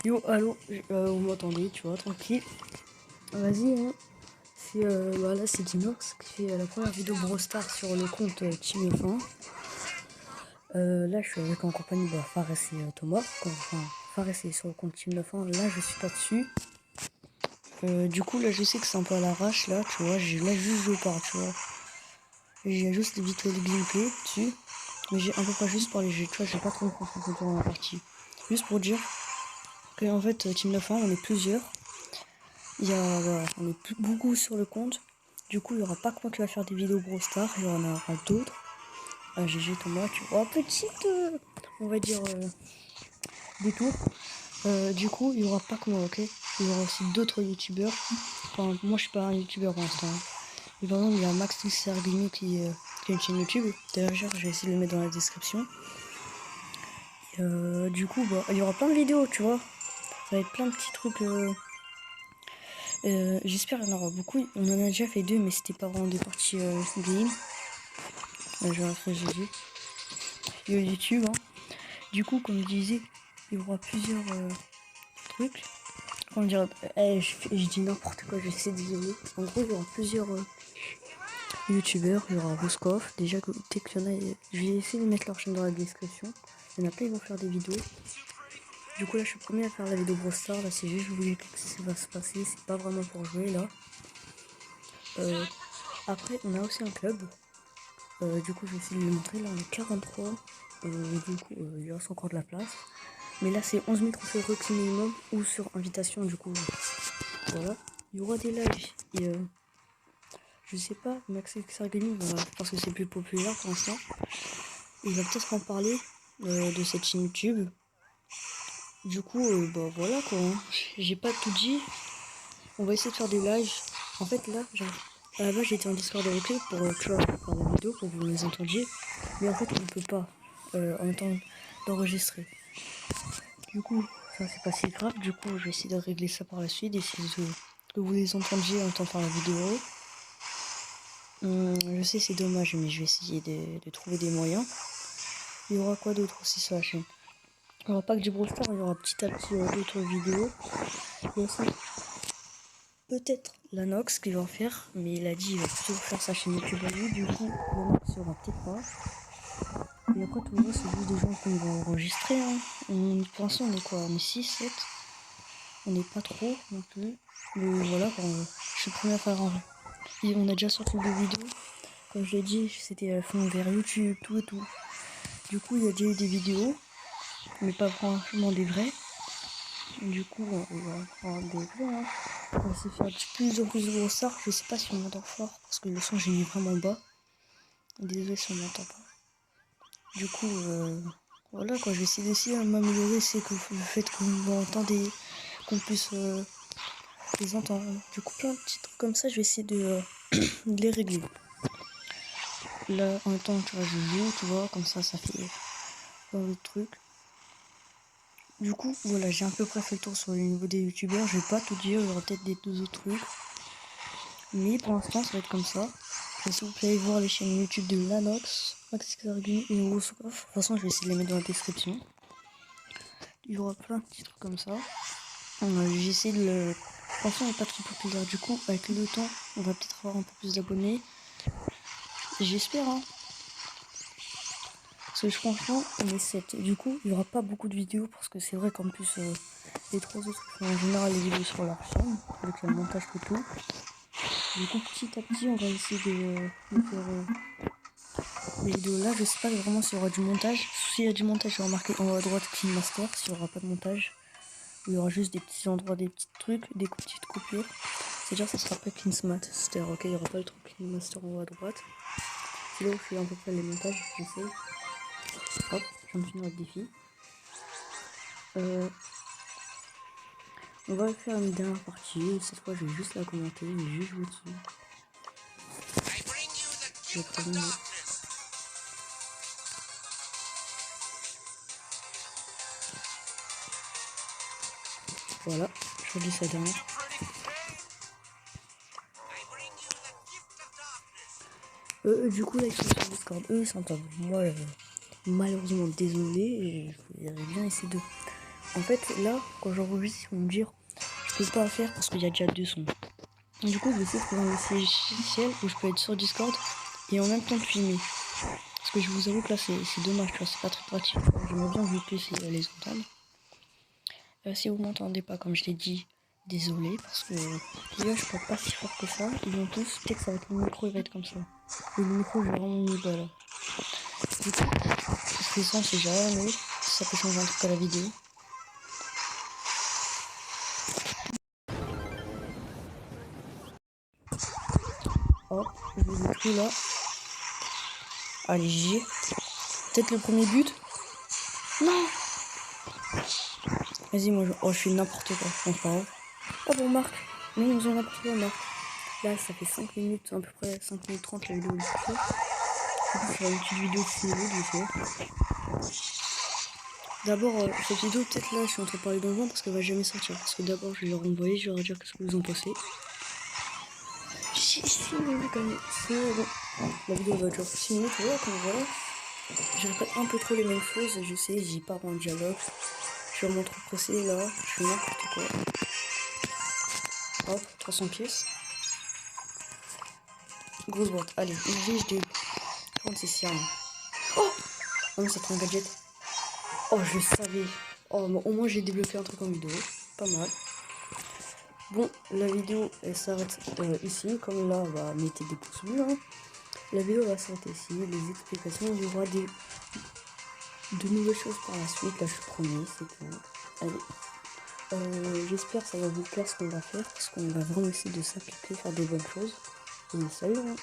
Yo, allô, vous m'entendez, tu vois, tranquille. Vas-y, hein. Là, c'est Dinox qui fait la première vidéo Brawl Stars sur le compte Team F1. Là, je suis en compagnie de Fares et Thomas. Enfin, Fares est sur le compte Team F1. Là, je suis pas dessus. Du coup, là, je sais que c'est un peu à l'arrache, là, tu vois. Là, juste, je pars, tu vois. J'ai juste vite fait le gameplay dessus. Mais j'ai un peu pas juste parlé, tu vois, j'ai pas trop me concentrer dans la partie. Juste pour dire que, en fait, Team F1, on est plusieurs. Voilà, on est plus beaucoup sur le compte. Du coup, il n'y aura pas que moi qui va faire des vidéos Brawl Stars, il y en aura d'autres. GG Thomas, tu vois, petite, on va dire, détour. Du coup, il n'y aura pas que moi, ok. Il y aura aussi d'autres youtubeurs. Enfin, moi, je suis pas un youtubeur pour l'instant. Mais par exemple, il y a Max Sergini qui a une chaîne YouTube. D'ailleurs, j'ai essayé de le mettre dans la description. Du coup, bah, il y aura plein de vidéos, tu vois. Ça va être plein de petits trucs. J'espère qu'il y en aura beaucoup. On en a déjà fait 2, mais c'était pas vraiment des parties game. Je vais après GG. YouTube. Hein. Du coup, comme je disais, il y aura plusieurs trucs. Comment dire, je dis n'importe quoi, je sais, désolé. En gros, il y aura plusieurs youtubeurs. Il y aura Roscoff. Déjà, dès qu'il y en a, je vais essayer de mettre leur chaîne dans la description. Il y en a plein, ils vont faire des vidéos. Du coup, là, je suis premier à faire la vidéo Brawl Stars. Là, c'est juste, je voulais que ça va se passer. C'est pas vraiment pour jouer, là. Après, on a aussi un club. Du coup, je vais essayer de le montrer. Là, on est 43. Du coup, il reste encore de la place. Mais là, c'est 11 000 trophées requis minimum ou sur invitation. Du coup, voilà. Il y aura des lives. Et je sais pas, Max Xargami, parce que c'est plus populaire pour l'instant. Il va peut-être en parler de cette chaîne YouTube. Du coup, bah voilà quoi. Hein. J'ai pas tout dit. On va essayer de faire des lives. En fait, là, à la base, j'étais en Discord avec eux pour tu vois, faire la vidéo, pour que vous les entendiez. Mais en fait, on ne peut pas en même temps d'enregistrer. Du coup, ça c'est pas si grave. Du coup, je vais essayer de régler ça par la suite. Essayer que vous les entendiez en temps de faire la vidéo. Je sais, c'est dommage, mais je vais essayer de trouver des moyens. Il y aura quoi d'autre aussi sur la chaîne? Il n'y aura pas que du Brawl Stars, il y aura petit à petit d'autres vidéos. Il y a aussi peut-être Lanox qui va en faire, mais il a dit qu'il va plutôt faire sa chaîne YouTube à lui. Du coup, Lanox il y aura peut-être pas. Et après, tout le monde, c'est juste des gens qu'on va enregistrer. Hein. Pour l'instant, on est quoi? On est 6, 7. On n'est pas trop non plus. Mais voilà, je suis le premier à faire un. Et on a déjà sorti 2 vidéos. Comme je l'ai dit, c'était fond vers YouTube, tout et tout. Du coup, il y a déjà eu des vidéos, mais pas franchement des vrais. Du coup, on va prendre des vrais. Hein. On va essayer de faire plus en plus de gros stars. Je sais pas si on m'entend fort, parce que le son, j'ai mis vraiment bas. Désolé si on m'entend pas. Du coup, voilà quoi, je vais essayer d'essayer de m'améliorer, c'est que le fait que vous m'entendez, qu'on puisse les entendre. Du coup, plein de petits trucs comme ça, je vais essayer de les régler. Là, en même temps, tu vois, je joue, tu vois, comme ça fait plein de trucs. Du coup, voilà, j'ai à peu près fait le tour sur le niveau des youtubeurs. Je vais pas tout dire, il y aura peut-être des 2 autres trucs. Mais pour l'instant, ça va être comme ça. S'il vous plaît, allez voir les chaînes YouTube de Lanox, Max Xargami et Roscoff. De toute façon, je vais essayer de les mettre dans la description. Il y aura plein de petits trucs comme ça. J'essaie de le. Franchement, il n'est pas trop populaire. Du coup, avec le temps, on va peut-être avoir un peu plus d'abonnés. J'espère, hein. Parce que franchement, on est 7. Du coup, il n'y aura pas beaucoup de vidéos parce que c'est vrai qu'en plus, les 3 autres font en général les vidéos sur leur chaîne, avec le montage et tout. Du coup, petit à petit, on va essayer de faire les vidéos là. Je sais pas vraiment s'il y aura du montage. S'il y a du montage, il y aura marqué en haut à droite Clean Master. S'il n'y aura pas de montage, il y aura juste des petits endroits, des petits trucs, des petites coupures. C'est-à-dire ça sera pas Clean Master, ok, il n'y aura pas le truc Clean Master en haut à droite. C'est là où je fais à peu près les montages, j'essaie. Hop, je me finir le défi. On va faire une dernière partie. Cette fois, je vais juste la commenter, je vais juste jouer dessus. Je vais prévenir. Voilà, je redis ça dernière. Du coup, là, ils sont sur Discord. Eux, ils s'entendent. Moi, malheureusement, désolé. J'aurais bien essayé de En fait, là, quand j'enregistre, ils vont me dire je peux pas faire parce qu'il y a déjà 2 sons. Du coup, je vais essayer de trouver un logiciel où je peux être sur Discord et en même temps filmer. Parce que je vous avoue que là, c'est dommage, tu vois, c'est pas très pratique. J'aimerais bien que vous puissiez les entendre. Si vous m'entendez pas, comme je l'ai dit, désolé, parce que là, je parle pas si fort que ça. Ils vont tous, peut-être que ça va être le micro, il va être comme ça. Et le micro, je vais vraiment mis bas là. Du coup, je fais ça, on sait jamais. Ça peut changer un truc à la vidéo. Hop, je vous ai pris là. Allez, j'y ai. Peut-être le premier but. Non! Vas-y, moi, je fais n'importe quoi. Enfin, pas grave. Oh, bon, on marque. Non, on faisait n'importe quoi, on marque. Là, ça fait 5 minutes, à peu près 5 minutes 30 la vidéo est finie. Du coup, je ferai une petite vidéo de 6 minutes, je sais. D'abord, cette vidéo, peut-être là, je suis en train de parler d'envoi parce qu'elle va jamais sortir. Parce que d'abord, je vais leur envoyer, je vais leur dire qu'est-ce que vous en pensez. Si, mais quand même. Bon. La vidéo va durer 6 minutes, voilà, comme voilà. Je répète un peu trop les mêmes choses, je sais, j'y pars en dialogue. Je suis vraiment trop pressé là, je fais n'importe quoi. Hop, 300 pièces. Grosse boîte, allez, XD, HD. C'est ça. Oh! Oh non, c'est un gadget. Oh, je savais. Oh, bon, au moins j'ai débloqué un truc en vidéo. Pas mal. Bon, la vidéo elle s'arrête ici. Comme là, bah, mettez des pouces bleus. Hein. La vidéo va s'arrêter ici. Les explications, il y aura de nouvelles choses par la suite. Là, je promets, c'est tout. Allez. J'espère que ça va vous plaire ce qu'on va faire. Parce qu'on va vraiment essayer de s'appliquer, faire des bonnes choses. Et salut! Hein.